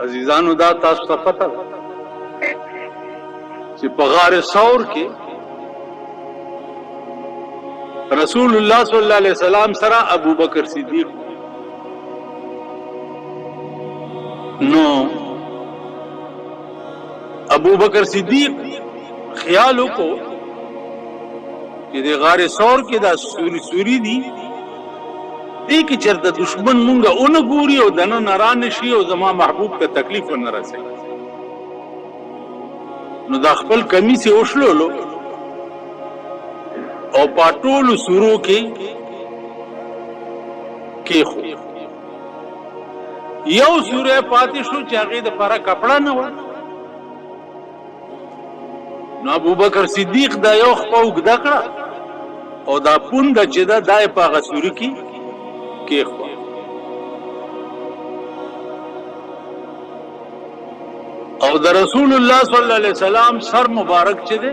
عزیزانو دا تاسو ته پته ده چې په غار ثور کې رسول الله صلی الله علیه وسلم سره ابو بکر صدیق نو ابو بکر صدیق خیال وکړو چې د غار ثور کې دا سوري دي دې کې چرته دشمن مونږه اون ګوري او دنه ناران شي او زما محبوب ته تکلیف نه رسي نو دا خپل کمیس اوښلولو او پټولو سورو کې خو یو سوره پاتې شو چې هغه د پاره کپڑا نه و نو ابو بکر صدیق دا یو خپل وګدا کړه او دا پوند چې دا دای په غسوري کې خو او د رسول الله صلی الله علیه وسلم سر مبارک چې ده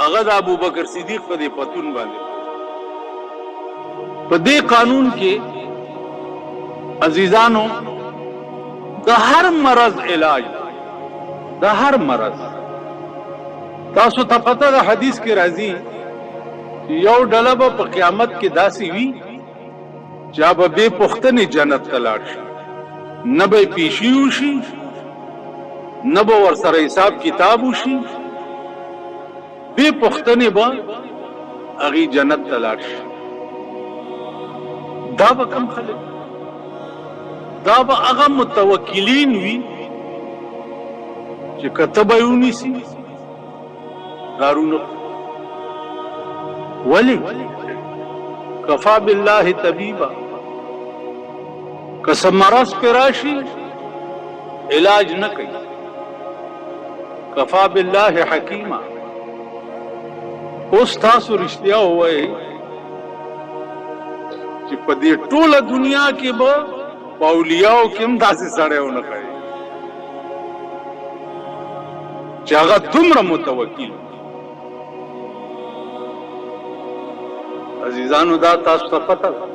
هغه د ابو بکر صدیق په دې پتون باندې په دې قانون کې عزیزانو د هر مرض علاج د هر مرض تاسو ته پته ده حدیث کې راځي یو ډله به په قیامت کې داسي وي چې به بے پختنې جنت ته لاړ شي نه به پیشي وشي نه به ورسره حساب کتاب وشي بے پختنې به هغې جنت ته لاړ شي دا به کم خلک دا به هغه متوکلین وي چې کته به یې ونیسي دارونه ولی کفا بالله طبیبا قسم مرض پہ راشی علاج نہ کئی کفا بالله حکیما اوس تاسو رښتیا وایي چې په دې ټوله دنیا کې به په اولیاو کې هم داسې سړی ونه کوي چې هغه دومره متوکل عزیزانو دا تاسو ته پته ده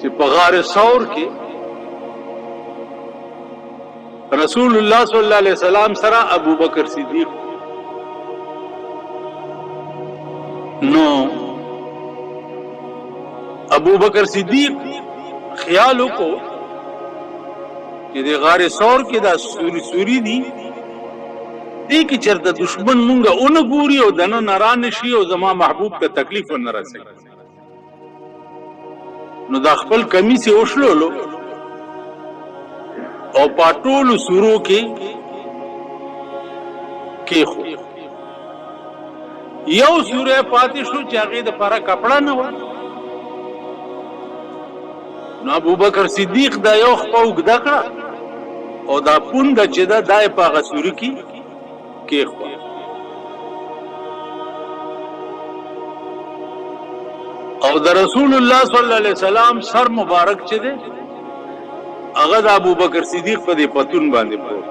چې په غار ثور کې رسول الله صلی الله علیه وسلم سره ابو بکر صدیق نو ابو بکر صدیق خیال وکړو چې د غار ثور کې دا سوري دي دې کې چرته دشمن مونږه اون ګوري او دنه ناران شي او زما محبوب ته تکلیف نه رسي نو دا خپل کمیس اوښلولو او پټولو سورو کې خو یو سوره پاتې شو چې هغه د پاره کپڑا نه و نو ابو بکر صدیق دا یو خپل وګدا کړه او دا پوند چې دا دای په غسوري کې خو او د رسول الله صلی الله علیه وسلم سر مبارک چې ده هغه د ابو بکر صدیق په دې پتون باندې پروت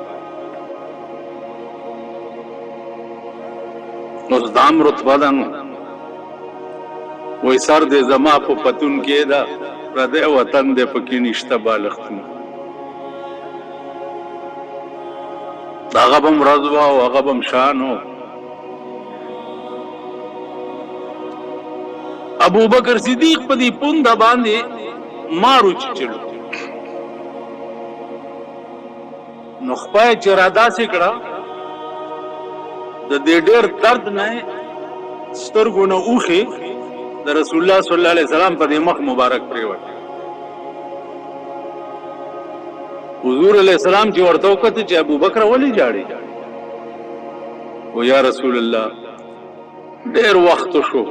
نو دام رتبه ده نو وای سر دې زما په پتون کې ده پردی وطن دې پکې نشته بالښتونه هغه بم رضوا او هغه بم شانو ابو بکر صدیق په دې پوند باندې مارو چلو نو خپای چرادا سکړه د دې ډېر درد نه سترګونه اوخه د رسول الله صلی الله علیه وسلم په دې مخ مبارک پریوت حضور علیہ السلام چې ورته وکړه چې ابو بکر ولی جاړي و یا رسول الله ډېر وخت شو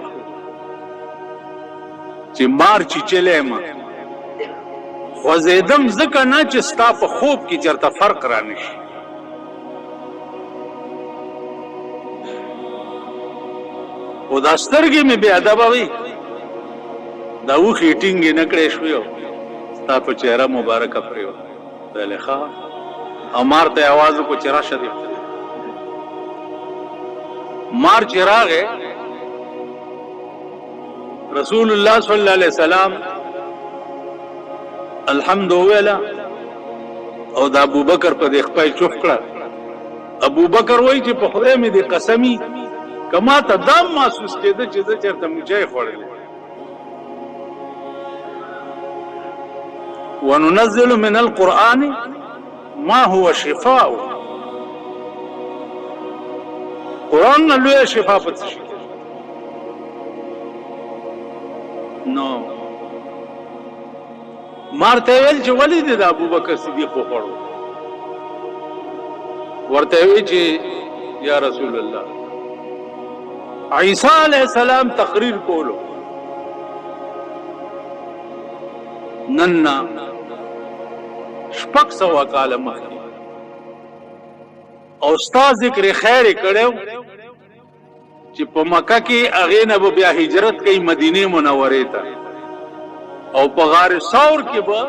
چې مار چې چلې ما خو زیدم ځکه نه چې ستا په خوب کې چرته فرق را نشي او دا سترګې مې بې ادبه وي دا اوښې ټینګې نه کړې شوې ستا په چهره مبارکه پرېوته ویلې ښه او مار ته یې اواز وکړو چې راشه دې مار چې راغی رسول الله صلی الله علیه وسلم الحمد ویلا او د ابو بکر په دې خپای چوف کړه. ابو بکر وایي چې په خدای مې دې قسمی کما ته دام محسوس کېده چې زه چېرته مجای خوړلی. وننزل من القرآن ما هو شفاء. قرآن نه لویه شفا په څه شي نو مارته ویل چې ولې دې د ابوبکر صدیق وخوړو؟ ورته وی چې یا رسول الله عیسی علیہ السلام تقریر کولو نننا شپږ سوه کاله مخکې او ستا ذکر خیر کړو چې په مکه کې هغې نه به بیا هجرت کوي مدینه منورې ته او په غار ثور کې به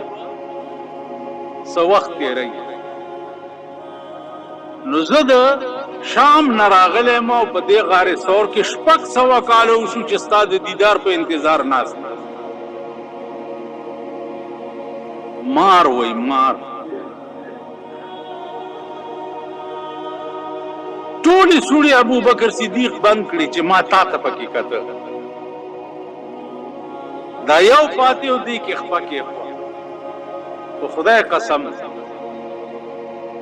څه وخت تېروي. نو زه د شام نه راغلی یم او په دې غار ثور کې شپږ سوه کاله وشو چې ستا د دیدار په انتظار ناست. مار وای مار ټولې سوړې ابو بکر صدیق بند کړي چې ما تا ته پکې کته دا یو پاتې و دی کې خپه کې په خدای قسم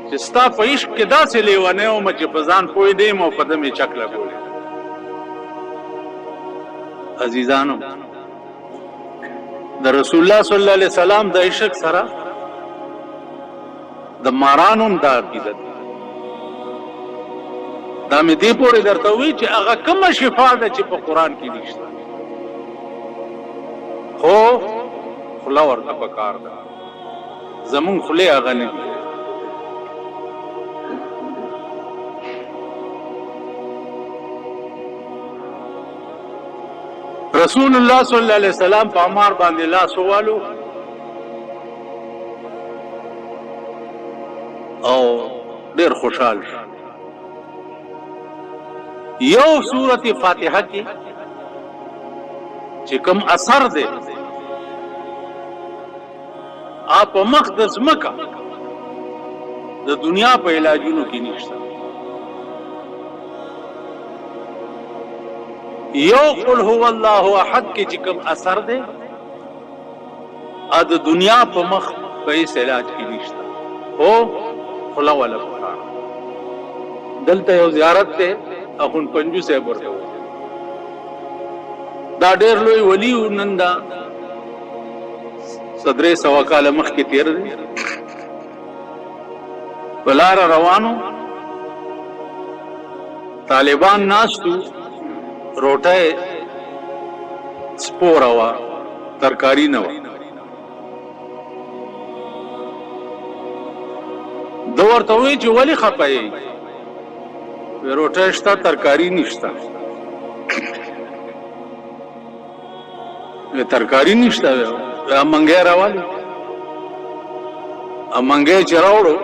چې ستا په عشق کې داسې لیونی وم چې په ځان پوه دیم او په ده مې چک لګولې. عزیزانو د رسول الله صلی الله علیه وسلم د عشق سره د مارانو هم دا عقیده ده. دا مې دې پورې درته ووایي چې هغه کومه شفا ده چې په قرآن کې نشته خو خوله ورته پکار ده. زمونږ خولې هغه نه دي. رسول الله صلی الله علیه وسلم په عمار باندې لاس ووالو او ډېر خوشحال شو. یو سورت فاتحه کې چې کوم اثر دی آپ مخ د ځمکه د دنیا په علاجونو کې نشته. یو قل هو الله احد کې چې کوم اثر دی د دنیا په مخ په هیڅ علاج کې نشته. او خوله والا پکار دلته یو زیارت دی اخون پنجو صاحب ورته دا ډېر لوی ولی و. نن دا صدرې سوه کاله مخکې تېر دی په لاره روانو طالبان ناستو روټۍ سپوره وه ترکاري نه وه. ده ورته ووایي چې ولې خفه یې؟ روټۍ شته ترکاري نشته. ترکاري نشته منګی راوالي. منګی چې راوړو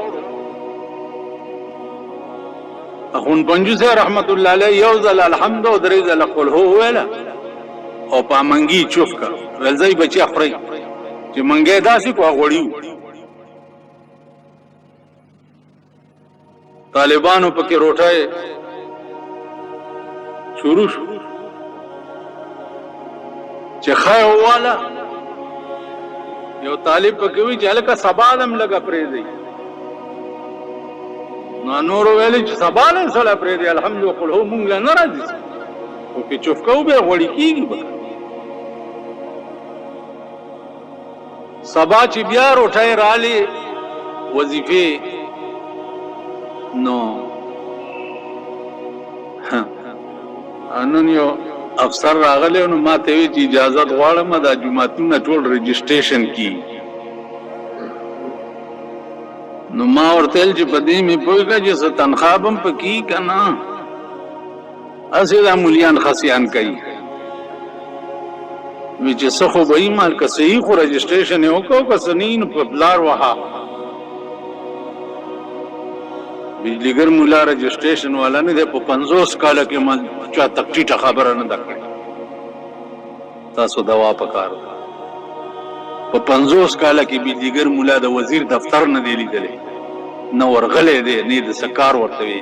اخون پنجو صاحب رحمت الله علیه یو ځل الحمد او درې ځله قل هو ویله او په منګي چوف کا ول ځای بچی خوري چې منګی داسې کو غوړیو. طالبانو پکې روټای شروع شو چې خای والا یو طالب پکې وی چې هلکه سبالم لګه پرې دی. نور ویلی چې سبالم سره پرې دی الحمدلله قل هو مونږ نه راځي او کې چوف کو به غوړی کیږي. سبا چې بیا روټای رالی وظیفه نو انن یو افسر راغلی نو ما ته وی چې اجازه غواړم دا جمعتونه ټول رجسټریشن کی. نو ما ورته ویل چې په دې مې پوهېږه چې څه تنخواه به هم پکې که نه هسې دا مولیان خسیان کوي. وی چې څه خو به یي مال که صحیح خو رجسټریشن یې وکړو که څه نه نو په پلار وها بجلیګر مولا رجسټریشن والا نه دی. په 50 کاله کې ما چا تک ټیټه خبره نه ده کړې. تاسو دوا پکار په 50 کاله کې بجلیګر مولا د وزیر دفتر نه دی لیدلی. نه ورغلی دی نه د څه کار ورته وي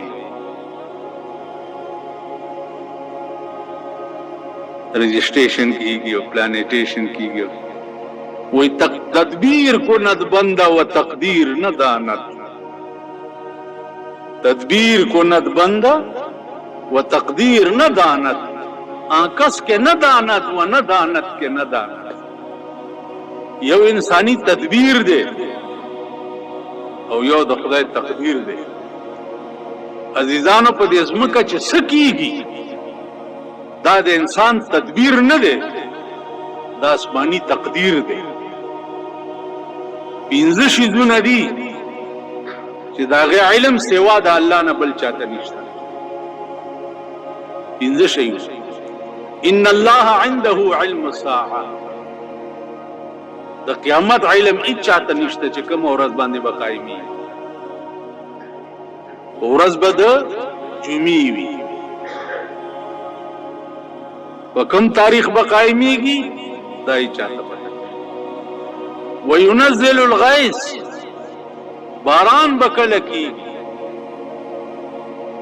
رجسٹریشن کیږي او پلانیټیشن کیږي وی تدبیر کند بنده و تقدیر نداند تدبیر کند بنده و تقدیر نداند کس کے نداند و نداند کے نداند یو انسانی تدبیر دے او یو د خدای تقدیر دے عزیزانو په دې ځمکه چې څه کیږي دا د انسان تدبیر نه دی دا آسمانی تقدیر دی پنځه شیزونه دي چې د هغې علم سوا د الله نه بل چاته نشته پنځه شیونه ان الله عنده علم الساعه د قیامت علم هیڅ چاته نشته چې کوم ورځ باندې به قایمي ورځ به د جمعې وي په کوم تاریخ به قایمیږي دا هیڅ چاته پته وینزل الغیث باران به کله کیږي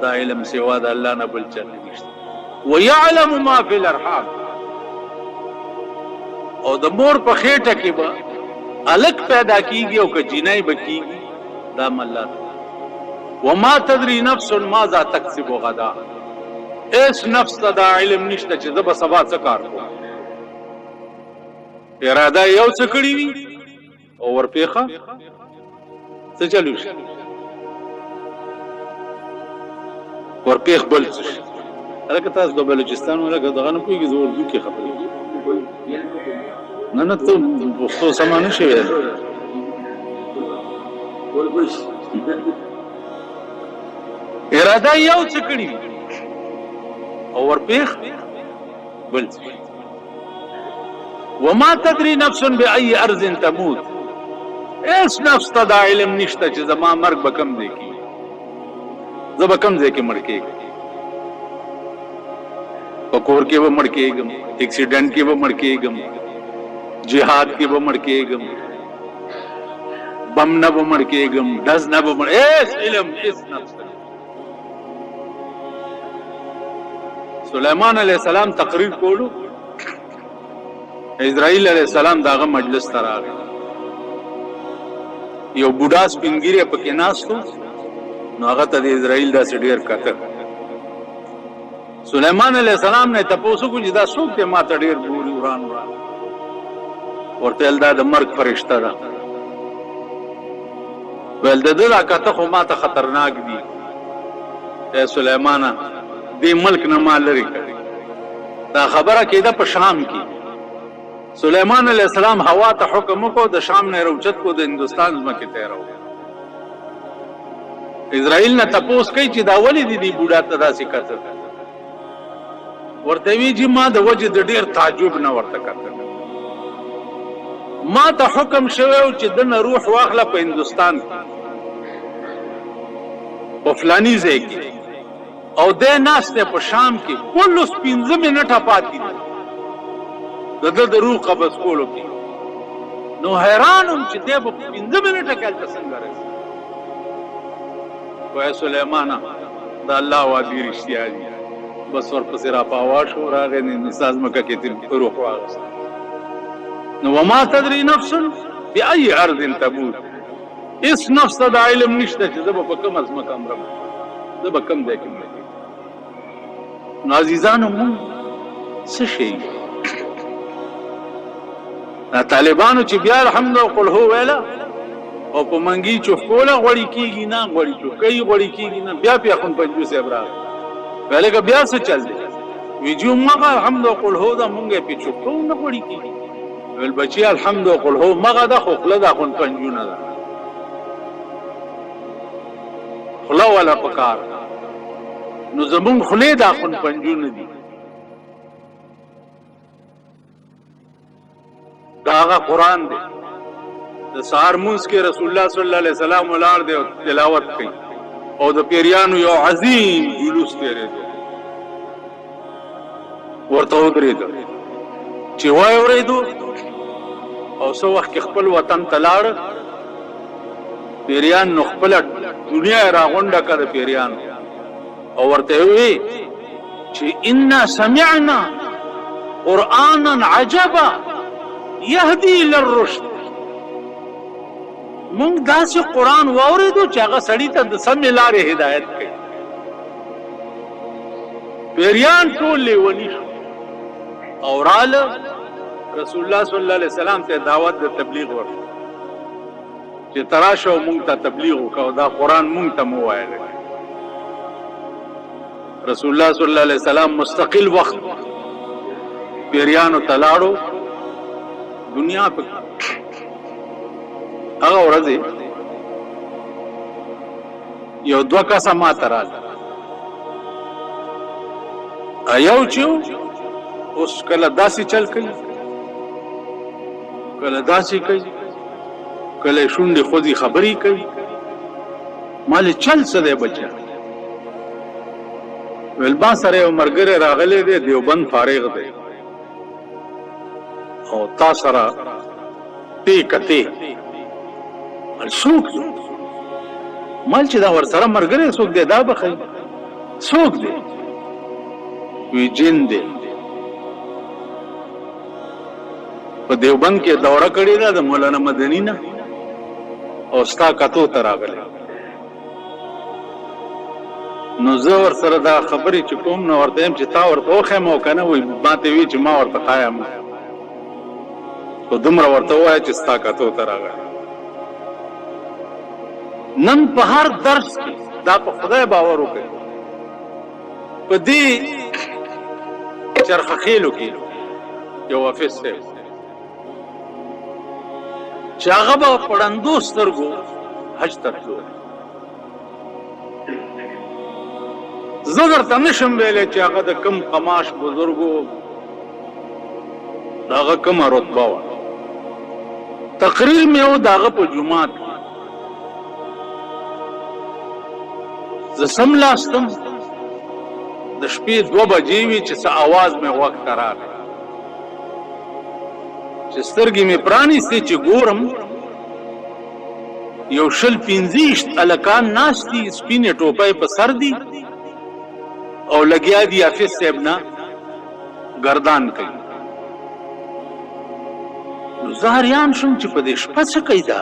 دا علم سوا د الله نه بل چاته نشته ويعلم ما في الارحام او د مور په خېټه کې به الګ پیدا کیږي او که جنای به کیږي دا الله وما تدري نفس ماذا تكسب غدا اس نفس ته دا علم نشته چې زه به سبا څه کار کوم اراده یو څه کړي وي او ورپېښه څه چلو شي ورپېښ بل څه شي هلکه تاسو د بلوچستان ولکه دغه نه پوهېږي زه اردو کې خبرې نه ته پښتو سمه نه شي ویلی اراده یو څه کړي وي او ورپېښ بل څه وما تدري نفس بأي ارض تموت اس نفس ته دا علم نشته چې زما مرګ به کم ځای کې زه به کم ځای کې مړ کېږم په کور کې به مړ کېږم اکسیډنټ کې به مړ کېږم جهاد کې به مړ کېږم بم نه به مړ کېږم ډز نه به مړ اس علم اس نفس سلیمان علیہ السلام تقریر کولو اسرائیل علیہ السلام داغه مجلس ته راغی یو بوډا سپینګیری پکې ناستو نو هغه ته د اسرائیل داسې ډېر کتل سلیمان علیہ السلام نه تپوسو کو چې دا څوک دی ما ته ډېر ګوري وران وران ورته ویل دا د مرګ فرشته ده ویل د ده دا کته خو ما ته خطرناک دي ای سلیمانه دې ملک نه ما لرې کړی دا خبره کېده په شام کې سلیمان علیہ السلام هوا ته حکم وکړو د شام نه روچت کو د هندوستان ځمکې ته یې راوړو اسرائیل نه تپوس کوي چې دا ولې دې بوډا ته داسې کتل ورته وی چې ما د وجه د ډېر تعجب نه ورته کتل ما ته حکم شوی چې دنه روح واخله په هندوستان کې په فلاني ځای کې او دې ناسته په شام کې کله 15 منټه پاتې دي د روح قبض کولو کې نو حیرانم چې دې په 15 منټه کې هلته څنګه رسي وای سلیمانه دا الله وادي رښتیا دي بس ورپسې راپاوا شو راغی نو ساز مکه کې روح واغسته نو وما تدري نفس بأي ارض تموت اس نفس ته د علم نشته چې زه به په کومه ځمکه مرم زه به کوم ځای کې مرم نو عزیزانو مونږ څه شی طالبانو چې بیا الحمد او قل هو ویله او په منګي چوکوله غوړی کیږي نه غوړی چوکۍ غوړی کیږي نه بیا خون پنځو صاحب راغی ویلګه بیا څه چل دی ویجو مغه الحمد او قل هو دا مونږه په چوکو نه غوړی کیږي ول بچي الحمد او قل هو مغه دا خو خله دا خون پنځو نه ده خله ولا پکار نو زمون خله دا خون پنځو نه دي داغه قران دی د سحر مونږ کې رسول الله صلی الله علیه وسلم ولار دی تلاوت کوي او د پیریانو یو عظیم جلوس تیرې دی ورته ودرېد چې وای اورېدو او څو وخت خپل وطن ته لاړ پیریان نو خپل دنیا راغونډه کړه پیریان او ورته وی چې ان سمعنا قرانا عجبا يهدي للرشد مونږ داسې قران واورېدو چې هغه سړی ته د سمې لارې هدایت کوي پیریان ټول لیونی شو او راله رسول الله صلی الله علیه وسلم ته دعوت د تبلیغ ورکړه چې تراشه مونږ ته تبلیغ وکاو دا قران مونږ ته مو وایي رسول الله صلی الله علیه وسلم مستقل وخت پیریانو تلاړو دنیا په هغه ورځ یو دوه کسه ما ترال ایو چې اوس کله داسې چل کوي کله داسې کوي کله شونډې خودي خبرې کوي مال چل څه دی بچا ول با سره یو مرګره راغلی دی دیوبند فارغ دی او تا سره تی کتی څوک مال چې دا ور سره مرګره څوک دی دا بخي څوک دی وی جن دی په دیوبند کې دوره کړې ده د مولانا مدني نه او ستا کتو ته راغلی نو زه ور سره دا خبرې چې کوم نو ورته یم چې تا ورته وښیم او که نه وایي ما ته وي چې ما ورته ښایم خو دومره ورته ووایه چې ستا کتو ته راغلی نن په هر درس کې دا په خدای باور وکړي په دې چرخه خېلو کې یو حافظ صاحب چې هغه به پړندو سترګو حج ته تلو زه درته نشم ویلی چې هغه د کم قماش بزرګو د هغه کومه رتبه وه تقریر مې و د هغه په جومات کې زه سملاستم د شپې 2 بجې وي چې څه اواز مې غوږ ته راغی چې سترګې مې پرانیستې چې ګورم یو 15 هلکان ناست دي سپینې ټوپۍ په سر دي او لګیا دي حافظ صاحب نه گردان کوي نو زه حیران شوم چې په دې شپه څه کوي دا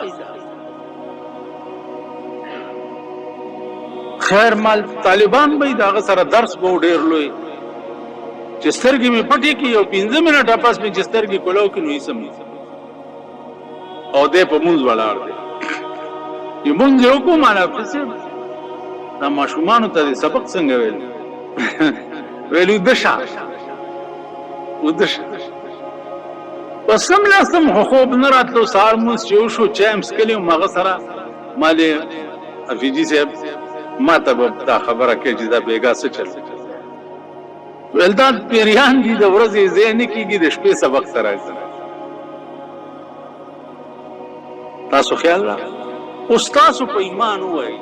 خیر مال طالبان به د هغه سره درس به ډېر لوی چې سترګې مې پټې کړي او 15 منټه پس مې چې سترګې کولو کې نو یې سم او دې په مونځ ولاړ دی یې مونځ یې وکړو مانا پسې دا ماشومانو ته سبق څنګه ویل ویل ودشه پس سملاستم خو خوب نه راتلو سهار مونځ چې وشو چای مې څښلی وم هغه سره مالې حفیظي صاحب ما ته به دا خبره کوي چې دا بېګا څه چل ویل دا پیریان دي د ورځې ځای نه کېږي د شپې سبق ته راځي تاسو خیال را اوس تاسو په ایمان ووایئ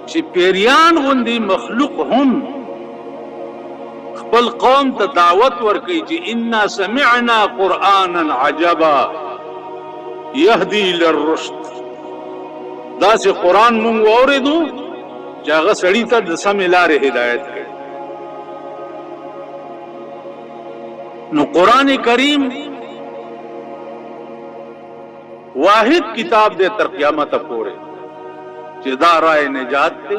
چې پیریان غوندې مخلوق هم خپل قوم ته دعوت ورکوي چې انا سمعنا قرآنا عجبا يهدي للرشد داسې قرآن مونږ واورېدو چې هغه سړي ته د سمې لارې هدایت کوي نو قرآن کریم واحد کتاب دے تر قیامت پورے چې دا رائے نجات تے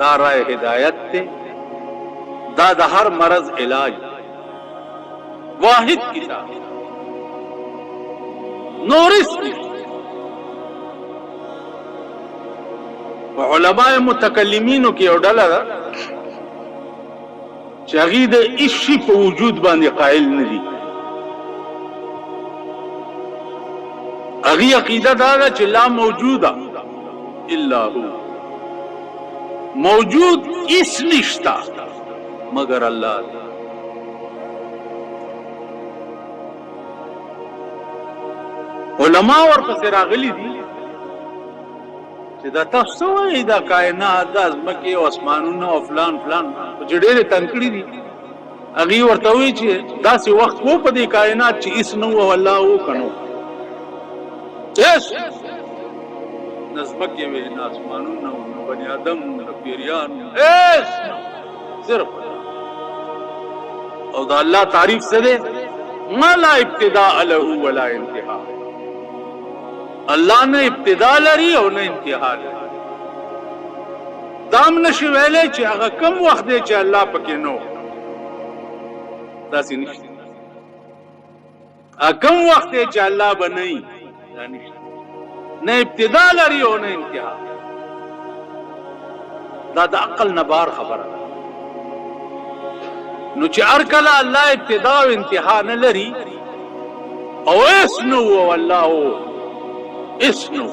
دا رائے ہدایت تے دا د هر مرض علاج واحد کتاب نورس علماء متکلمینو کې یو ډله ده چې هغوی د هېڅ شي په وجود باندې قایل نه دي هغوی عقیده دا ده چې لا موجوده الا هو موجود هېڅ نشته مگر الله دی علماء ورپسې راغلي دي چې دا تاسو وایي دا کائنات دا ځمکې او اسمانونه او فلان فلان چې ډېرې تنکړي دي هغوی ورته وایي چې داسې وخت و په دې کائنات چې هېڅ نه و الله و که نه و نزمکه وی نه اسمانونه نه بني آدم نه پیریان ایس صرف او دا الله تعریف څه دی ما لا ابتداء له ولا انتهاء الله نه ابتدا لري او نه انتها لري دام نشي ویلې چې هغه کم وخت دی چې الله پکې نو داسې نشته کم وخت دی چې الله بنئ دا نشته نه ابتدا لري او نه انتها دا د عقل نه بار خبره ده نو چې هر کله الله ابتدا او انتها نه لري او اسنو والله اسنو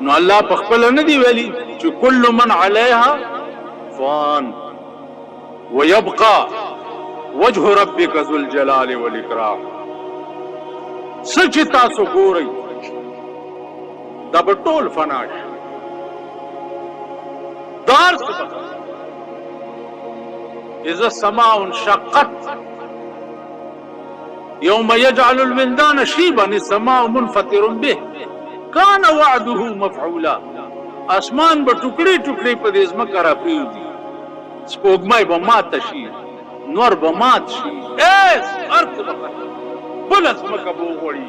نو الله په خپل نه دی ویلي چې کل من علیها فان ويبقى وجه ربك ذو الجلال والاکرام سچ تاسو ګورئ دا به ټول فنا شي دار اذا السماء انشقت يوم يجعل الولدان شيبا السماء منفطر به كان وعده مفعولا اسمان به ټوکړي ټوکړي په دې ځمکه را پریوځي سپوږمۍ به ماته شي نور به مات شي ایس ارض به بل ځمکه به وغوړي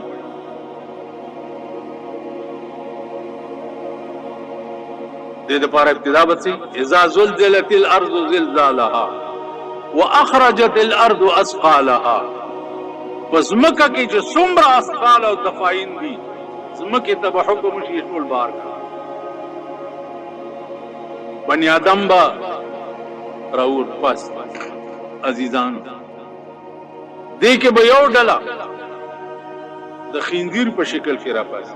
دې دپاره ابتدا به څه اذا زلزلت الارض زلزالها واخرجت الارض اثقالها پس مکه کې چې څومره اثقال او دفاین دي زمکه ته به حکم شي ټول بار کا بني آدم با راوت پس عزیزان دې کې به یو ډله د خنزیر په شکل کې را پاس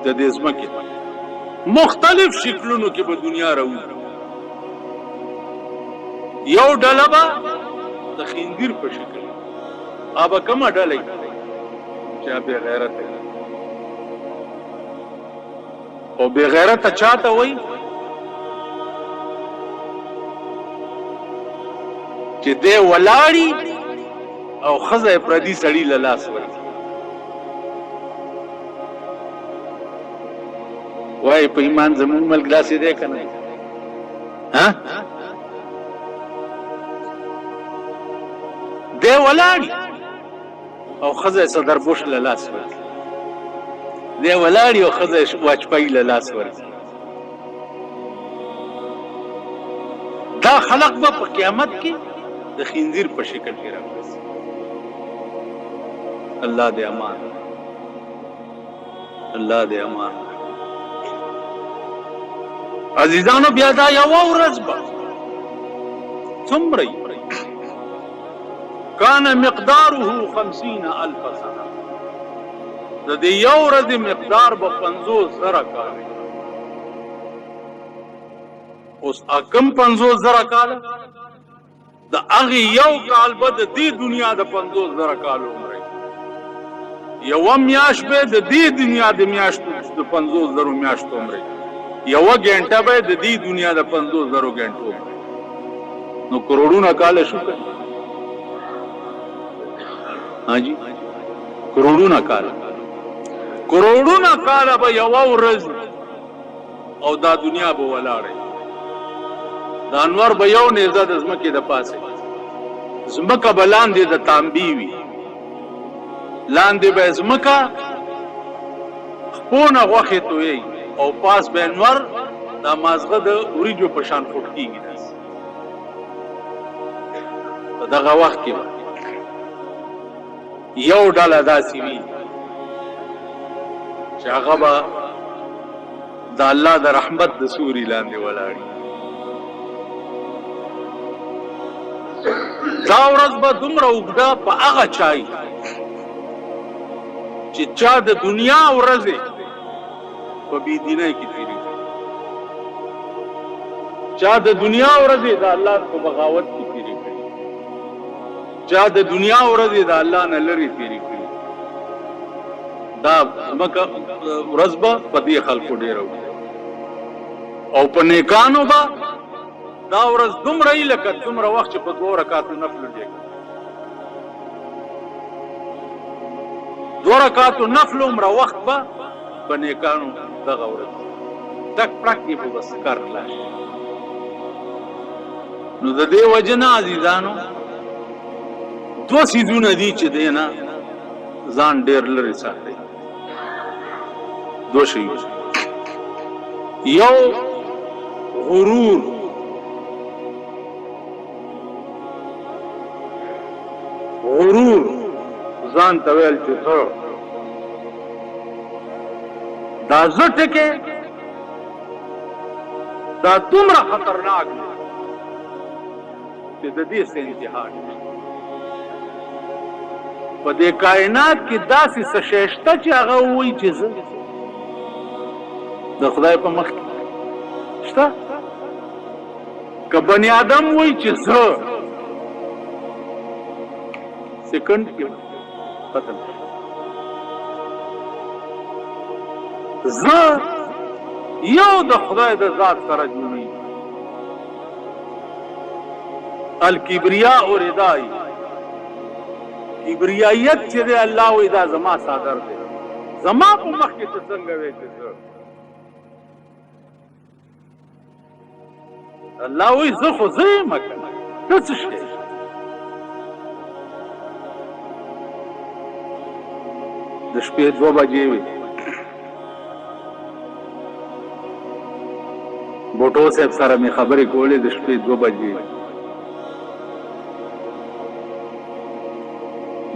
د دې زمکه مختلف شکلونو کې به دنیا راوت یو ډله به د خنزیر په شکل ابا کما ډله چې به غیرت او به غیرت چاته وای چې دې ولاړی او خزه پردي سړی لاس ورته وای په ایمان زمون ملک داسې دی کنه ها دې ولاړی او خزه صدر بوش لاس ورته دې ولاړی او خزه واچپای لاس ورته دا خلق به په قیامت کې د خنزیر په شکل کې راځي الله دې امان الله دې امان عزیزانو بیا دا یو ورځ به څومره کان مقداره 50,000 سنه د دې یو ورځ مقدار به 50,000 کال اوس اکم 50,000 کال د هغه یو کال به د دې دنیا د 50,000 کال عمر یو میاش به د دې دنیا د میاشتو د 50,000 میاشتو عمر یو غنټه به د دې دنیا د 50,000 غنټو نو کروڑونه کال شو ها جی کروڑونه کال به یو ورځ او دا دنیا به ولاړه د انور به یو نیزه د زمکه د پاسه زمکه بلاندې د تانبی وی لاندې به زمکه خپونه غوخه توي او پاس به انور د مازغه د اوریجو په شان فوټ کیږي دغه وخت کې یو ډله داسې وي چې هغه به د الله د رحمت د سوري لاندې ولاړي دا ورځ به دومره اوږده په هغه چای چې چا د دنیا ورځې په بېدینۍ کې تېرې چا د دنیا ورځې د الله په بغاوت کې تېرې کړي چا د دنیا ورځې د الله نه لرې تېرې کړي دا مکه ورځ به په دې خلکو ډېره او په نیکانو به دا ورځ دومره یې لکه دومره وخت چې په 2 رکعاتو نفل دی دو رکعاتو نفل عمره وخت به په نیکانو دغه ورځ ټک پړک یې به بس کار لاش. نو د دې وجه نه عزیزانو دو څیزونه دي چې دی نه ځان ډېر لرې ساتئ. دو شیونه، یو غرور، غرور ځان ته ویل چې څه دا زه ټکې دا دومره خطرناک دی چې د دې څه انتها نشته. په دې کائنات کې داسې څه شی شته چې هغه ووایي چې زه د خدای په مخ کې شته. که بني آدم وایي چې زه سیکنډ کې ختم زه یو د خدای د ذات سره جوړي. الکبریا او ردای، کبریایت چې دی الله وی دا زما صادر دی، زما په مخ کې ته څنګه وې چې الله وی زه خو زه یم کنه ته څه شې. د شپې 2 بجې وې بوټو صاحب سره مې خبرې کولې، د شپې 2 بجې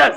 10।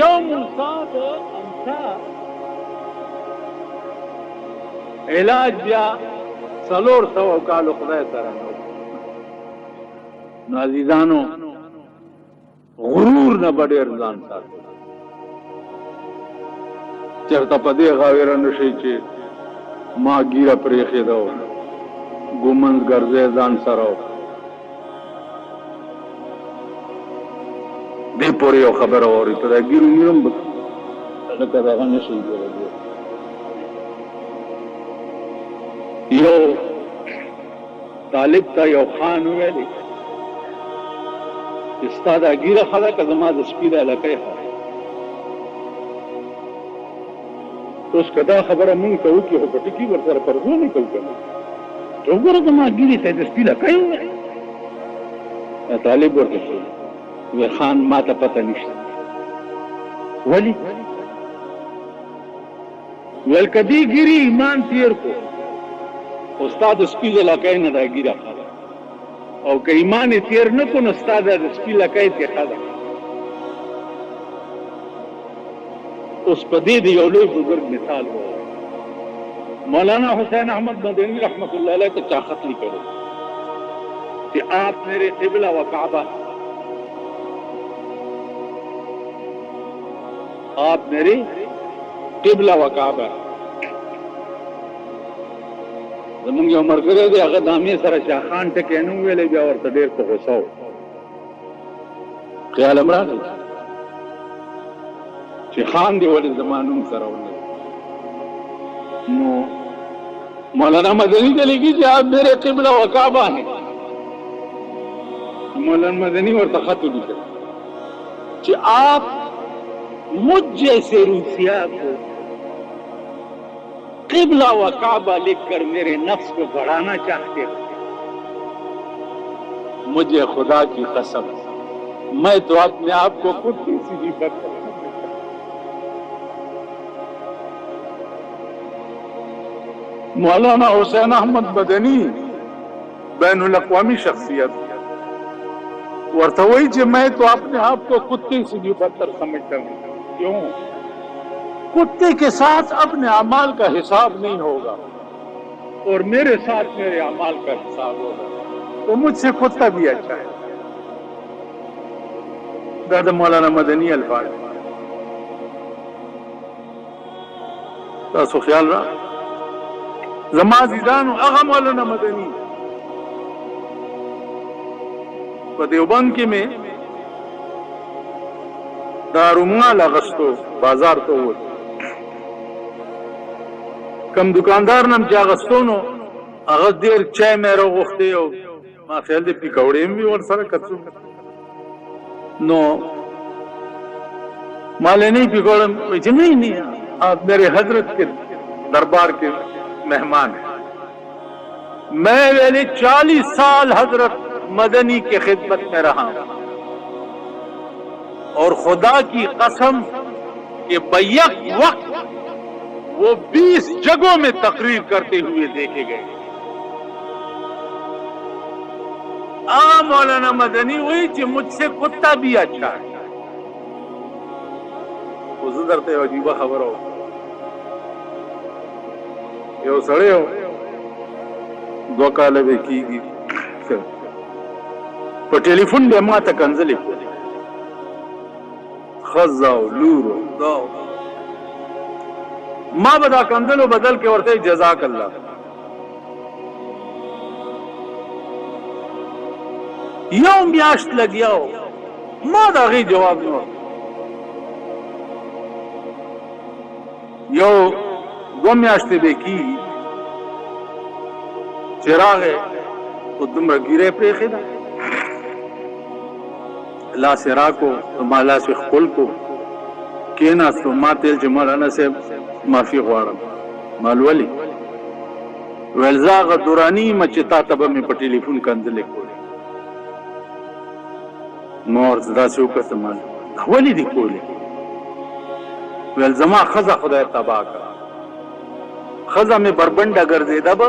یو موسی د امسا علاج بیا 400 کال خدای سره نو عزیزانو غرور نه ډېر ځان ساتي چرته په دې غاویر نشي چې ما ګیره پرې خېدو ګومند ګرځي ځان سره دې پورې یو خبره اوري ته دا ګیرو نیرم لکه دا غنه شي یو طالب ته یو خان ویلي استاد ګیره خلا که زما د سپیده لکه اوس کدا خبره مونږ ته وکړو په ټکی ورسره پرځو نه کوو کنه وګوره زما ګیره ته د سپیده کوي طالب ورته وی خان ما ته پته نشته ولی ویل کدی ګیری ایمان تیر کو استاد سپی لکای نه دا ګیره خاله او که ایمان تیر نه کو نو استاد د سپی لکای ته خاله. اوس په دې دی یو لوی بزرګ مثال و مولانا حسین احمد مدنی رحمت اللہ علیہ کا چا خط لکھو کہ آپ میرے قبلہ و کعبہ آپ میرے قبلہ و کعبہ زمونږ یو مرګره دی هغه دامې سره شاخان ټکې نو ویلې بیا ورته ډېر په غوسه و خیال هم راغی چې خان دی ولې زما نوم سره ونه نو مولانا مدنی ته لیکي چې آپ میرے قبلہ و کعبہ ہیں. مولانا مدنی ورته خط ولیکل چې آپ مجھ جیسے روسیا کو قبلہ و کعبہ لکھ کر میرے نفس کو بڑھانا چاہتے ہو مجھے خدا کی قسم میں تو اپنے آپ کو خود کی سیدھی کرتا ہوں. مولانا حسین احمد مدنی بین الاقوامی شخصیت ورته وایي چې میں تو اپنے آپ کو کتے سے بھی بدتر سمجھتا ہوں. کیوں؟ کتے کے ساتھ اپنے اعمال کا حساب نہیں ہوگا اور میرے ساتھ میرے اعمال کا حساب ہوگا تو مجھ سے کتا بھی اچھا ہے. دادا مولانا مدنی الفاظ تاسو خیال را زما عزیزانو هغه مولانا مدنی په دیوبند کې مې دارومال اغستو بازار ته ووت کم دکاندار نم چې اغستو نو هغه ډېر چای مې راغوښتی او ما خیال دی پکوړې هم وي ورسره کڅو نو مالے نہیں پکوڑے نہیں آپ میرے حضرت کے دربار کے مہمان ہیں. میں ویلے 40 سال حضرت مدنی کے خدمت میں رہا ہوں اور خدا کی قسم کہ بیک وقت وہ 20 جگہوں میں تقریر کرتے ہوئے دیکھے گئے. مولانا مدنی ہوئی کہ مجھ سے کتا بھی اچھا ہے. حضور درته عجیبه خبره و یو سړی و 2 کاله به کېږي په ټلیفون به ما ته کنځلې ښځه او لور دا ما به دا کنځلو بدل کې ورته جزاک الله یو میاشت لګیا و ما د هغې جواب نه ورکړ. یو 2 میاشتې به کېږي چې راغی خو دومره ګیره یې پرېښې ده لاس یې راکړو ما لاس یې ښکل کړو کېناستو ما تیل چې مولانا صاحب معافي غواړم. مال ولې ویل زه هغه دوراني یم چې تا ته به مې په ټلیفون کنځلې کولې. ما ورته داسې وکتم مال ولې دې کولې ویل زما ښځه خدای تباه کړه ښځه مې بربنډه ګرځېده به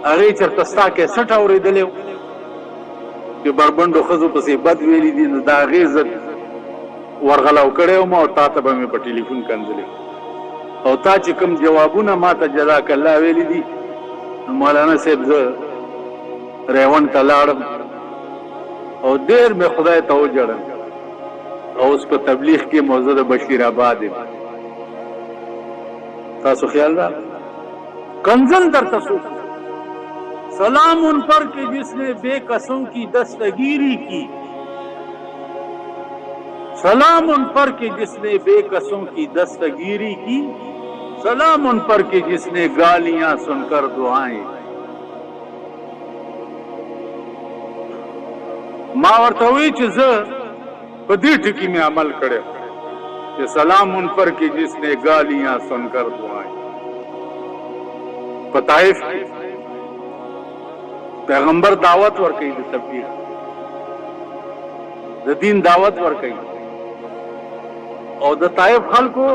هغې چېرته ستا کیسټ اورېدلی و چې بربنډو ښځو پسې بد ویلي دي نو د هغې ضد ورغلو کړی وم او تا ته به مې په ټلیفون کنځلې او تا چې کوم جوابونه ما ته جزاک الله ویلي دي نو مولانا صاحب زه ریوند ته لاړم او ډېر مې خدای ته وجړم او اوس په تبلیغ کې موضوع د بشیر آباد یم. تاسو خیال را کنزل در تسو سلام ان پر کہ جس نے بے قصوں کی دستگیری کی سلام ان پر کہ جس نے بے قصوں کی دستگیری کی سلام ان پر کہ جس نے گالیاں سن کر دعائیں. ما ورته وی چې زه په دې ټکي مې عمل کړی کہ سلام ان پر کہ جس نے گالیاں سن کر دعائیں. په طائف پیغمبر دعوت ورکړي د تبلیغ د دین دعوت ورکوي او د طائف خلکو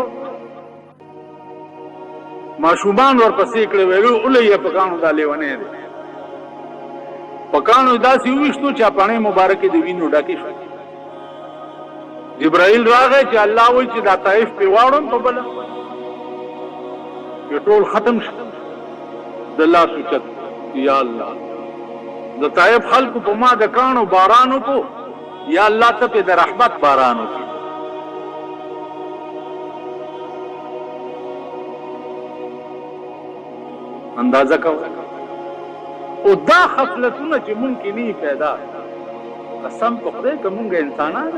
ماشومان ورپسې کړي ویلو اولې یې په کانو دا لیونی دی په کانو داسې وویشتو چې پاڼې مبارکې د وینو ډکې شوې جبرائیل راغی چې الله وایي چې دا طائف پې واړم په بله چې ټول ختم شو د لاس اوچت یا الله د طائف خلکو په ما د کانو باران وکړو یا الله ته پې د رحمت باران وکړي اندازه کوو او دا خصلتونه چې مونږ کې نه پیدا قسم په خدای که مونږ انسانان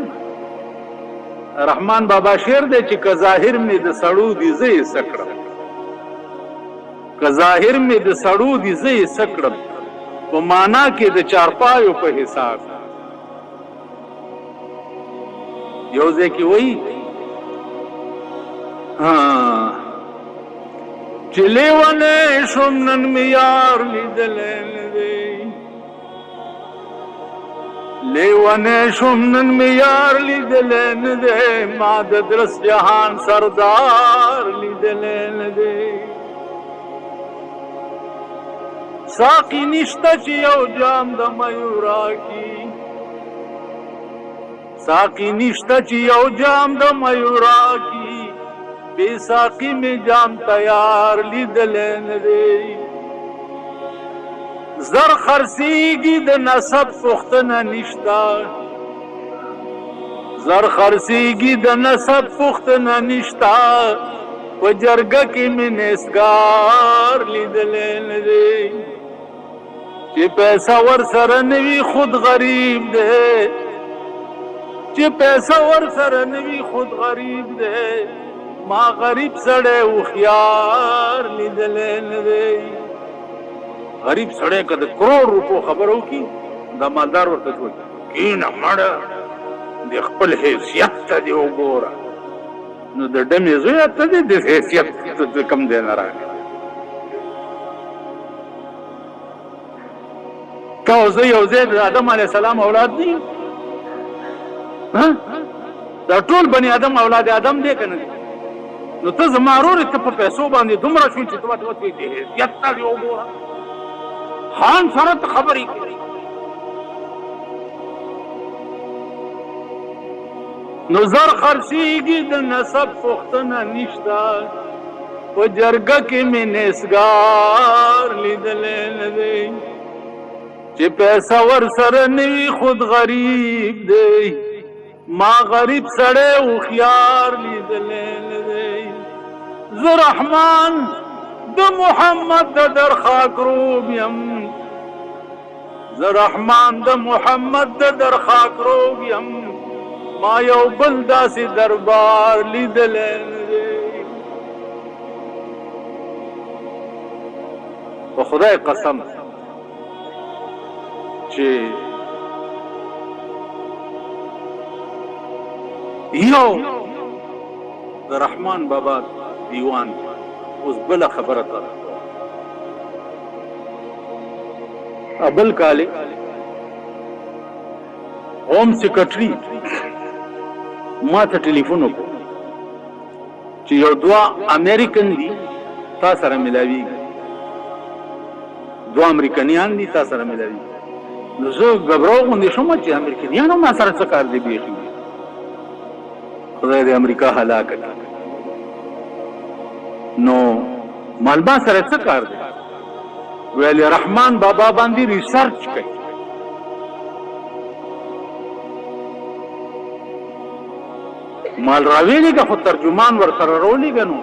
رحمان بابا شعر دی چې که ظاهر مې د سړو دي زه یې څه کړم که ظاهر مې د سړو دي زه یې څه کړم په معنا کې د چارپایو په حساب یو ځای کې وایي چې لیونی شوم نن مې یار لیدلی نه دی لیونی شوم نن مې یار لیدلی نه دی ما د درس جهان سردار لیدلی نه دی ساقي نشته چې یو جام د میو راکي ساقي نشته چې یو جام د میو راکي بے ساقی میں جام تیار لیدلی نه دی زر خرڅیږي د نسب پوښتنه نشته زر خرڅیږي د نسب پوښتنه نشته په جرګه کې مې نسګار لیدلی نه دی چې پیسه ورسره نه وي خود غریب دی چې پیسه ورسره نه وي خود غریب دی ما غریب سړی هوښیار لیدلی نه دی غریب سړی که د کروڑ روپو خبره وکړي دا مالدار ورته وایي کښېنه مړه د خپل حیثیت ته دې وګوره نو د ډمې زویه ته دې د حیثیت کم دی نه راغلی تا او زه یو ځای د آدم علیه السلام اولاد دي دا ټول بني آدم اولاد آدم دی که نه دی نو ته زما ورور ته په پیسو باندې دومره شوي چې ته ورته وایې د حیثیت ته دې وګوره خان سره ته خبرې کوي نو زر خرڅیږي د نسب پوښتنه نشته په جرګه کې مې نسګار لیدلی نه دی چې پیسه ورسره نه وي خود غریب دی ما غریب سړی هوښیار لیدلی نه دی زه رحمان د محمد د در خاک روب یم زه رحمان د محمد د در خاک روب یم ما یو بل داسې دربار لیدلی نه دی په خدای قسم چې یو د رحمان بابا دیوان اوس بله خبره کوه بل کال ہوم سیکرټري ما ته ټلیفون وکړو چې یو دوه امریکن دي تا سره ملاویږي دوه امریکنیان دي تا سره ملاویږي نو زه غبراو غوندې شوم چې امریکنیانو ما سره څه کار دی بیخي خدای د امریکا هلاک کړي نو مالبا سره څه کار دی ویل رحمان بابا باندې ریسرچ کوي مال راویلی که خو ترجمان ور سره راولیږه نو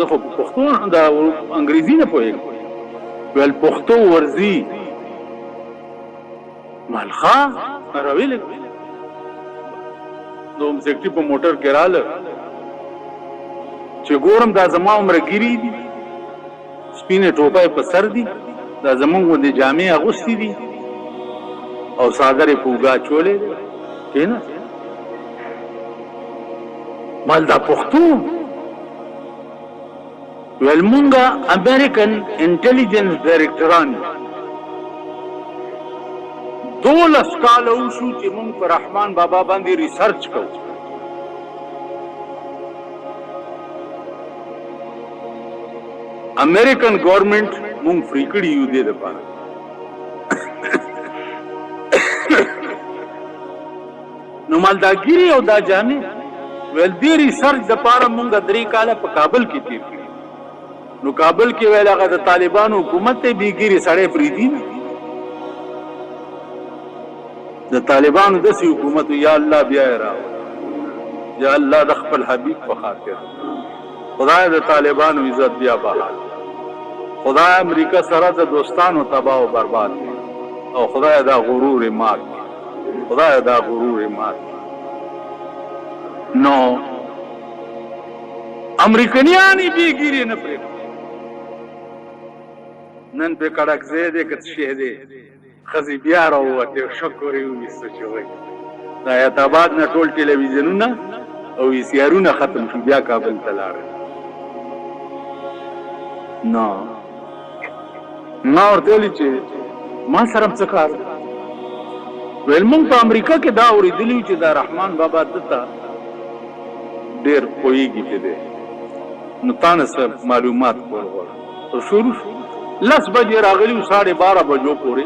زه خو پښتو د انګریزي نه پوهېږم ویل پښتو ورځي مال ښه راویلی دوم سیکټري په موټر کې راله چې ګورم دا زما عمره ګیري دي سپینې ټوپۍ په سر دي دا زمونږ غوندې جامې اغوستې دي او څادرې په اوږه اچولې دی کښېنه مال دا پښتو ویل مونږه امریکن انټیلیجنس ډایرکټران 12 کاله وشو چې موږ په رحمان بابا باندې ریسرچ کوو. امریکن گورنمنٹ مونږ فری کړي یو دې لپاره. نو مالداګيري او دا جامع ول دې ریسرچ د لپاره مونږ 3 کاله په کابل کې تیر کړي. نو کابل کې ویل هغه د طالبانو حکومت ته بیګيري سړې فریدي د طالبانو د سی حکومت یا الله بیا راو یا الله د خپل حبيب په خاطر خدای د طالبانو عزت بیا بحال خدای امریکا سره د دوستانو تباہ او برباد او خدای دا غرور مات خدای دا غرور مات. نو امریکایان بیګيري نه پرې نن په کڑک زیاده کڅ شه دي خزي بیا راوته شکر یې وست شوی دا یتاباد نه ټول ټلویزیونونه او سیارونه ختم شو بیا کابل ته لاړ. نو ما ورته ویل چې ما سره څه کار ویل مونږ په امریکا کې دا اورېدلی چې دا رحمان بابا دته ډېر پوهېږي چې دی نو تا نه څه معلومات کول غواړم. شروع 10 بجې راغلي 12:30 بجو پورې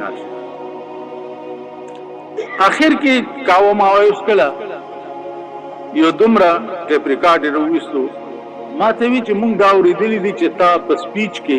ناست. اخر کې کاوه ما وایوس کله یو دومره ټیپ ریکارډر وېستو ما ته وی چې مونږ دا اورېدلی دي چې تا په سپیچ کې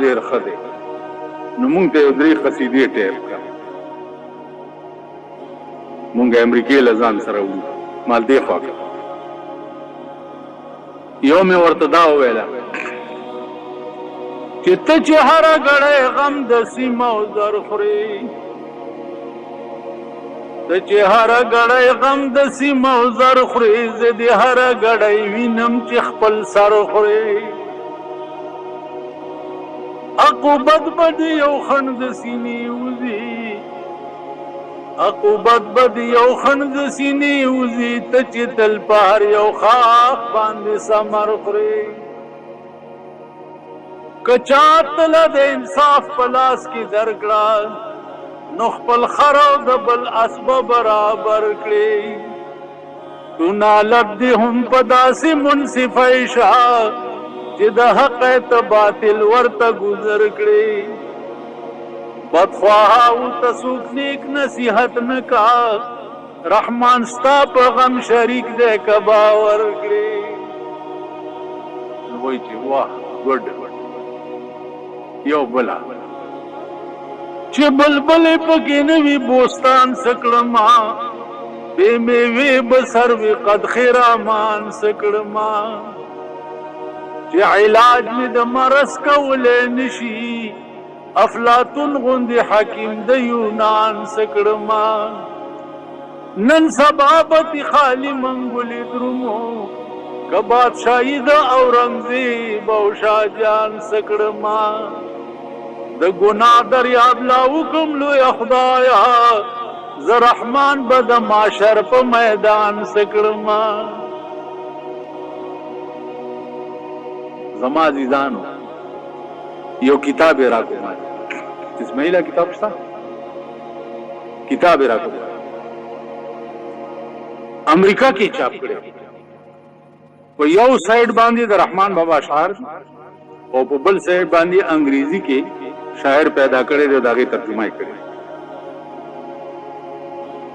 ډېر ښه دی نو مونږ ته 3 قصیدې ټیپ کړه. مونږ امریکای لزان سره وو مال دی خو یو مې ورته دا وویله چې ته چې هر غړی غم د سیمه او زر خوري ته چې هر غړی غم د سیمه او زر خوري زه دې هر غړی وینم چې خپل سر خوري عقوبت بد یو خند سینې وزي عقوبت بد یو خند سینې وزي ته چې تل پار یو خاخ باندې سمر خوري کچاتل د انصاف پلاس کی درګړه نو خپل خرو د بل اسباب برابر کړي تو نالب دي هم پداسي منصفای شاه چې د حق ته باطل ورته گزر کړي بدخواه او تسوک نیک نصیحت نکا رحمان ستا په غم شریک دې کباور کړي. وای چې واه ګډ یو بلا چې بلبل پکې نوی بوستان سکړما بے میوه بسر وی قد خیرامان سکړما چې علاج می د مرض کولې نشي افلاطون غوندي حکیم د یونان سکړما نن سبابت خالی منګولې درمو که بادشاہی د اورنګزیب او شاهجان سکړما د ګناه دریاب لا حکم لوی خدایا ز رحمان بد معاشر په میدان سکړما. زما عزیزانو یو کتاب راکو ما اسماعیلا کتاب شته کتاب راکو امریکا کې چاپ کړی په یو سایډ باندې د رحمان بابا اشعار او په بل سایډ باندې انګریزي کې شاعر پیدا کړی دی داغه ترجمه یې کړی.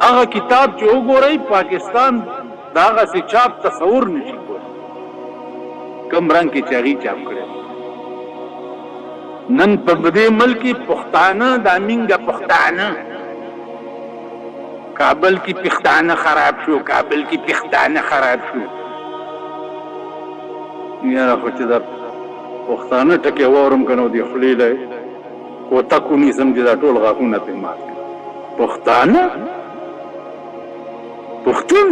هغه کتاب چې وګورئ پاکستان داغه سي چاپ تصور نشي کولای کم رنگ کې چاغي چاپ کړی. نن په دې ملک پښتانه د امینګه پښتانه کابل کې پښتانه خراب شو کابل کې پښتانه خراب شو یاره خو چې دا پښتانه ټکي وورم کنو دی خلیله او تکو نظم دي دا ټول غاونه په مات پښتانه پښتون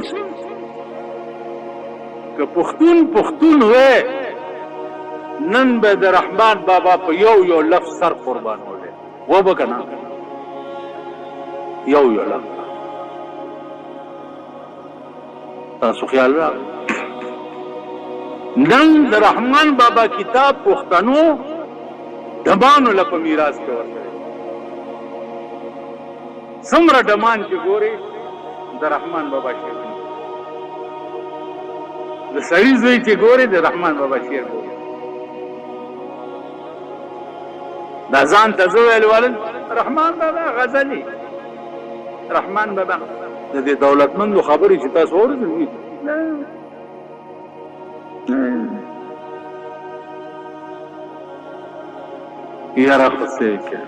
که پښتون وې نن به د رحمان بابا په یو لفظ سر قربان وله و به کنه یو لفظ تاسو خیال را نن د رحمان بابا کتاب پښتنو ډمانو له په میراث کې ورکړي. څومره ډمان چې ګوري د رحمان بابا شعر دی، د سړي زوی چې ګوري د رحمان بابا شعر ګوري. دا ځان ته زه ویل ولل رحمان بابا غزلي، رحمان بابا د دې دولتمندو خبرې چې تاسو اورئ یاره خصه کې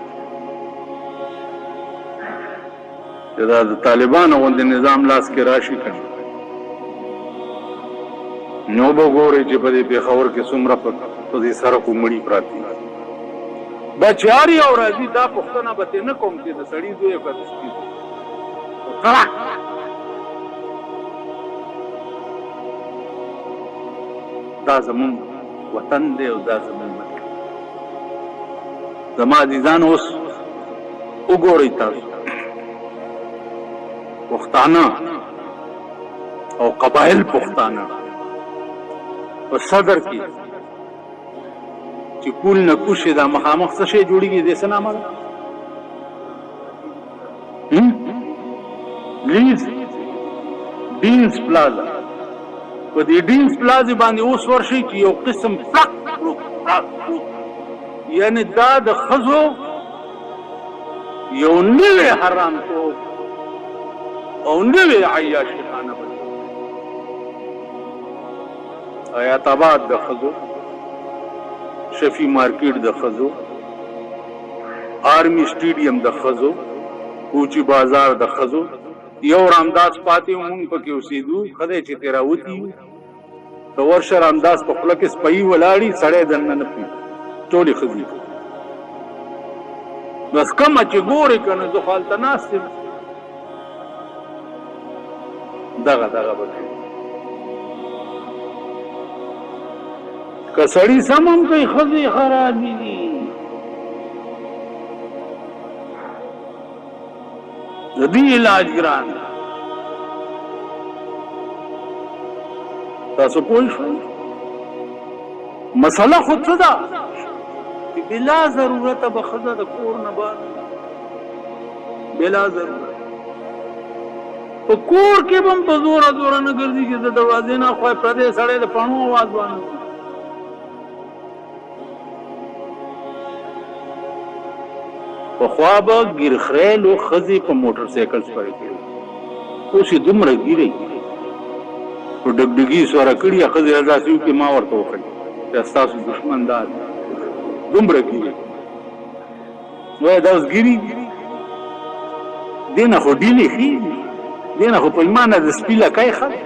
دا د طالبانو غوندې نظام لاس کې راشي کنه نو به ګورئ چې په دې پېښور کې څومره په دې سړکو مړي پراته دي. بچیاري او راځي دا پوښتنه به ترې نه کوم چې د سړي زوی یې که د سپي زوی دا زمون وطن دی او دا زمون ملک. زما عزیزان اوس وګورئ تاسو پښتانه او قبایل پښتانه په صدر کې چې کول نه کوشي دا مخامخ څه شی جوړیږي د څه نامه لیز ډینس پلازا. په دې ډینس پلازا باندې اوس ورشي چې یو قسم یعنی دا د ښځو یو نوی حرامتوب او نوی عیاشي خانه بني. حیات آباد د ښځو، شفی مارکیټ د ښځو، آرمی سټیډیم د ښځو، کوچی بازار د ښځو. یو رامداس پاتې مونږ پکې اوسېدو، ښځې چې ترې راوتي د ورشه رامداس په خوله کې سپۍ ولاړي، سړی دننه نه پوهېږي، ټولې ښځې. بس کومه چې ګورې که نه زه خو هلته ناست یم دغه به کوي. که سړي سم هم کوي ښځې خرابې دي. د دې علاج ګران دی. تاسو پوه شئ مسله خو څه ده چې بلا ضرورته به ښځه د کور نه بار بلا ضرورت په کور کې به هم په زوره زوره نه ګرځي چې د دروازې نه خوا پردی سړی د پڼو اواز وانه پخوا به ګیرخریلو ښځې په موټر سایکل سپرې کړي، اوس یې دومره ګیرئ په ډګډګي سوره کړي ښځې داسې وکړي ما ورته وکړي چې ستاسو دښمن دا دی، دومره ګیرئ. وایي دا اوس ګیري دې نه خو ډیلې ښې دي، دې نه خو په ایمانه د سپي لکۍ ښه ده.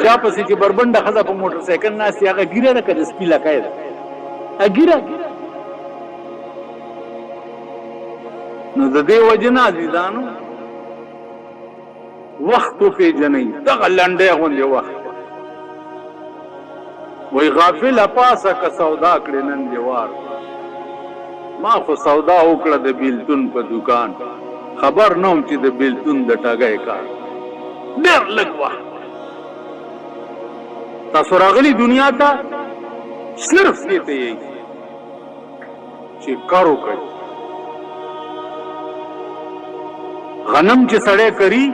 چا پسې چې بربنډه ښځه په موټر سایکل ناستې هغه ګیره ده که د سپي لکۍ ده؟ ګیره. نو د دې وجې نه عزیزانو وخت وپېژنئ، دغه لنډی غوندې وخت. وایي غافله پاسه که سودا کړې نن دې وار، ما خو سودا وکړه د بیلتون په دوکان، خبر نه وم چې د بیلتون د ټګۍ کار. ډېر لږ وخت تاسو راغلي دنیا ته صرف دې ته یې چې کار وکړئ. غنم چې سړی کري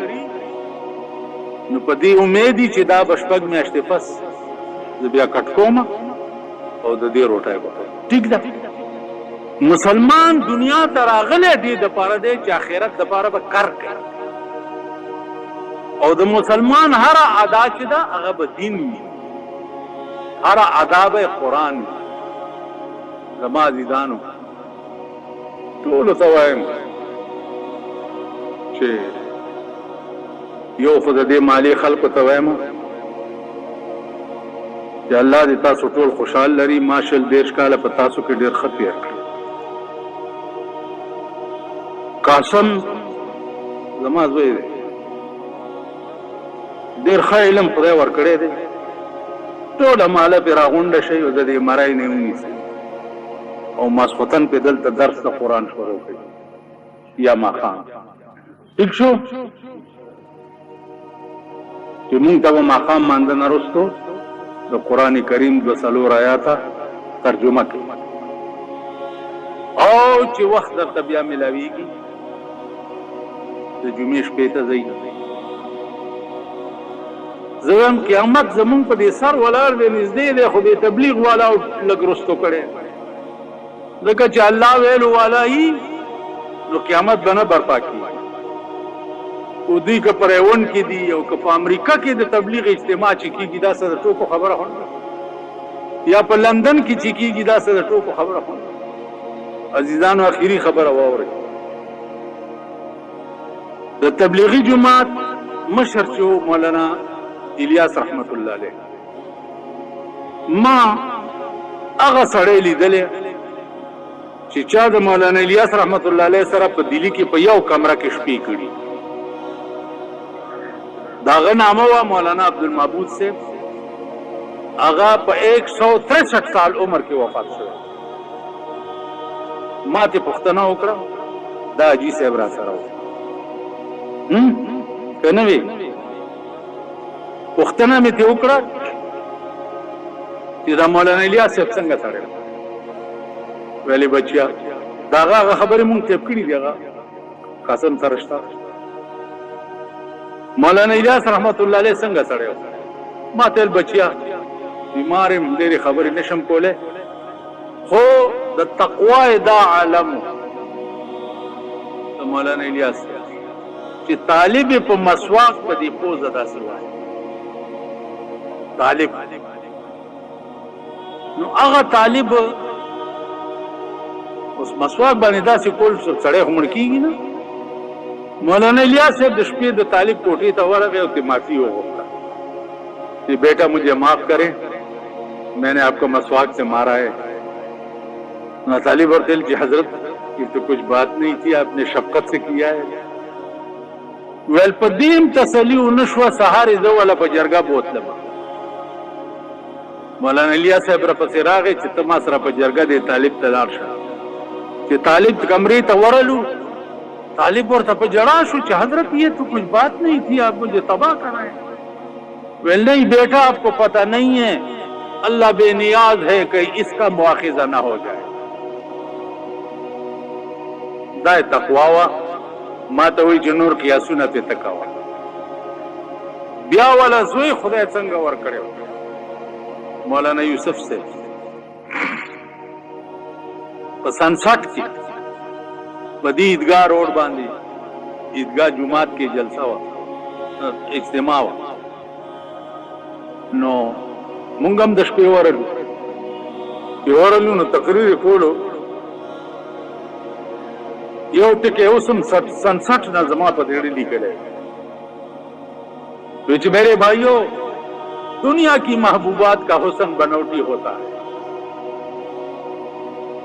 نو په دې امید چې دا به شپږ میاشتې پس زه بیا کټ کوم او د دې روټۍ به ټیک ده. مسلمان دنیا ته راغلی دې دپاره دی چې آخرت دپاره به کار کوي، او د مسلمان هره ادا چې ده هغه به دین وي، هره ادا به قرآن وي. زما عزیزانو ټولو ته وایم چې یو خو د دې مالی خلکو ته وایم چې الله دې تاسو ټول خوشحال لري. ما شل دېرش کاله په تاسو کې ډېر ښه تېر کړي. قاسم زما زوی دی، ډېر ښه علم خدای ورکړی دی. ټوله ماله پرې راغونډه شئ او د دې مرۍ نه ونیسئ او ماسخوتن پې دلته درس د قرآن شروع کړي یا ماښام. ٹھیک شو چې مونږ ته به ماښام مانځه نه وروستو د قرآن کریم 2 آیاته ترجمه کړي. او چې وخت درته بیا ملاویږي د جمعې شپې ته ځئ. زه وایم قیامت زمونږ په دې سر ولاړ دی، نږدې دی، خو دې تبلیغ والا لږ رستو کړی، ځکه چې الله ویلو والا یي نو قیامت به نه برپا کېږي. او دوی که په ریوند کې دي او که په امریکا کې د تبلیغ اجتماع چې کېږي دا څه د ټوکو خبره خو نه، یا په لندن کې چې کېږي دا څه د ټوکو خبره خو نه. عزیزانو اخیری خبره واورئ، د تبلیغي جماعت مشر چې مولانا الیاس رحمت الله علیه، ما هغه سړی لیدلی چې چا د مولانا الیاس رحمت الله علیه سره په دلی کې په یو کمره کې شپې کړي. دا هغه نامه وه مولانا عبدالمعبود صاحب، هغه په 163 سال عمر کې وفات شوی. ما ته پوښتنه وکړه دا حاجي صاحب را سره و که نه وي؟ پوښتنه مې ته وکړه چې دا مولانا الیاس صاحب څنګه سړی و؟ ویلې بچیا دا هغه خبرې مونږ تیپ کړي دي، هغه قسم سره شته. مولانا الیاس رحمت الله علیه څنګه سړی و؟ ما ته بچیا بیمار یم، ډېرې خبرې نشم کولی، خو د تقوا دا عالم د مولانا الیاس چې طالب په مسواک په دې پوزه داسې وایي طالب، نو هغه طالب اوس مسواک باندې داسې کول سړی خو مړ کېږي نه. مولانا الیاس صاحب د شپې د طالب کوټې ته ورغی او معافي وغوښته کہ بیٹا مجھے معاف کریں، میں نے آپ کو مسواک سے مارا ہے. طالب اور دل کی حضرت یہ تو کچھ بات نہیں تھی، آپ نے شفقت سے کیا ہے. ویل پدیم تسلی نشوه سهار زه ولا په جرګه بوتلم. مولانا الیاس صاحب را پسې راغی چې ته ما سره په جرګه دې طالب ته لاړ شه. چې طالب کمرې ته ورلو، طالب ورته په جړا شو چې حضرت یہ تو کچھ بات نہیں تھی، آپ مجھے تباہ کر رہے ہیں. ویل نہیں بیٹا آپ کو پتہ نہیں ہے، اللہ بے نیاز ہے کہ اس کا مواخذہ نہ ہو جائے. دا تقوا وا ما ته وی چې نور قیاسونه ته تکاوه. بیا ولا زوی خدای څنګه ور کړو مولانا یوسف سے په 67 کې بدی عیدګاه روډ باندې عیدګاه جمعات کې جلسه وا اجتماع وا، نو مونږ هم د شپې ورلو نو تقریر کولو. یو ټکی اوسم 67 نه زما په دېړې لیکلی چې میرے بھائیو دنیا کی محبوبات کا حسن بنوٹی ہوتا ہے،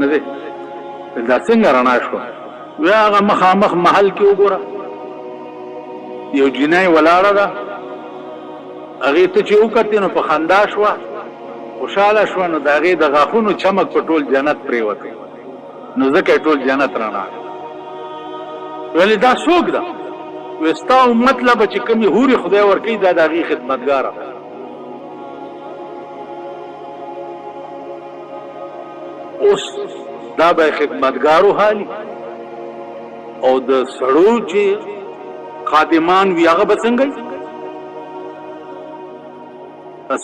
نه دے دا څنګه رانا شو؟ وی هغه مخامخ محل کې وګوره یو جنای ولاړه ده، هغه ته چې وکړې نو په خندا شو، خوشاله شو، نو د هغې د غاښونو چمک په ټول جنت پرېوتی، نو ځکه ټول جنت رانا. ویلې دا څوک ده؟ وی ستا مطلب چې کومې حورې خدای ورکوي دا د هغې خدمتګاره. اوس دا به خدمتګارو حالي او د سړو چې خادمان وي هغه به څنګه وي؟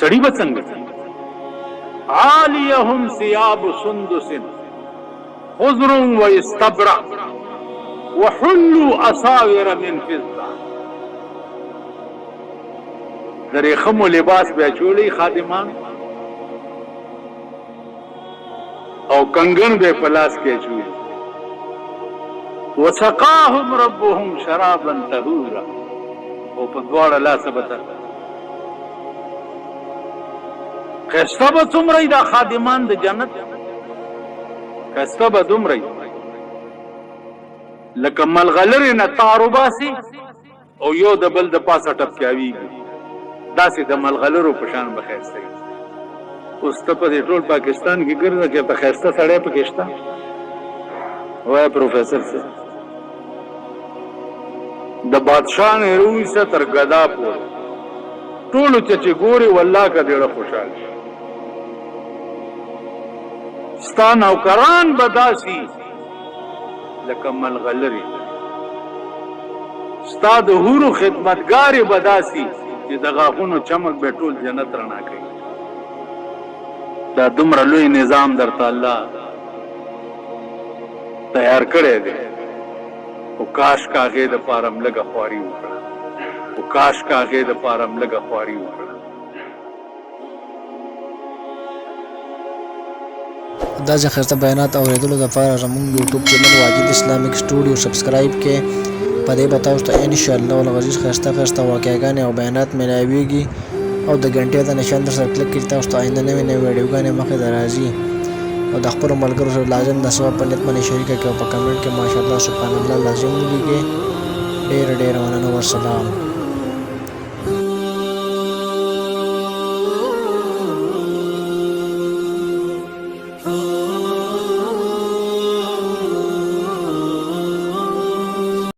سړي به څنګه؟ عالیهم ثياب سندس خضر واستبرق وحلوا اساور من فضه. د ریخمو لباس بیا چولی خادمان او کنگن بے پلاس کے چولی. وسقاهم ربهم شرابا طهورا او په دواړه لاسه بتا خسته به څومره دا خادمان د جنت خسته به دومره لکه ملغلرې نه تارو باسي او یو د بل د پاسه ټپکاویږي داسې د ملغلرو په شان به ښایسته وي. اوس ته په دې ټول پاکستان کې ګرځه چې په ښایسته سړی پکې شته وایه پروفیسر صاحب د بادشاه نه رویسه تر ګدا پورې ټولو چې ګوري والله که دیړه خوشحال شي. ستا نوکران به داسي لکه ملغلرې ستا د حورو خدمتګارې به داسي چې د غاښونو چمک به ټول جنت رڼا کوي. دا دومره لوی نظام درته الله تیار کړی دی او کاش کاغې د پاره هم لږه خواري وکړه او کاش کاغې د پاره هم لږه خواري وکړه. دا چې خسته بیانات اورېدلو دپاره زموږ YouTube channel Wajid Islamic studio subscribe کړئ. په دې به تاسو ته انشاءالله العزیز خسته واقعګانې او بیانات میلاویږي او د غنټې د نشان در سره کلیک کړئ. تاسو ته آینده نوې ویډیوګانې مخې ته راځي او د خپلو ملګرو سره لازم د ثواب په نیت باندې شریکه کړئ او په کمنټ کې ماشاءالله سبحان الله لازم ولیکئ. ډېر مننه. والسلام.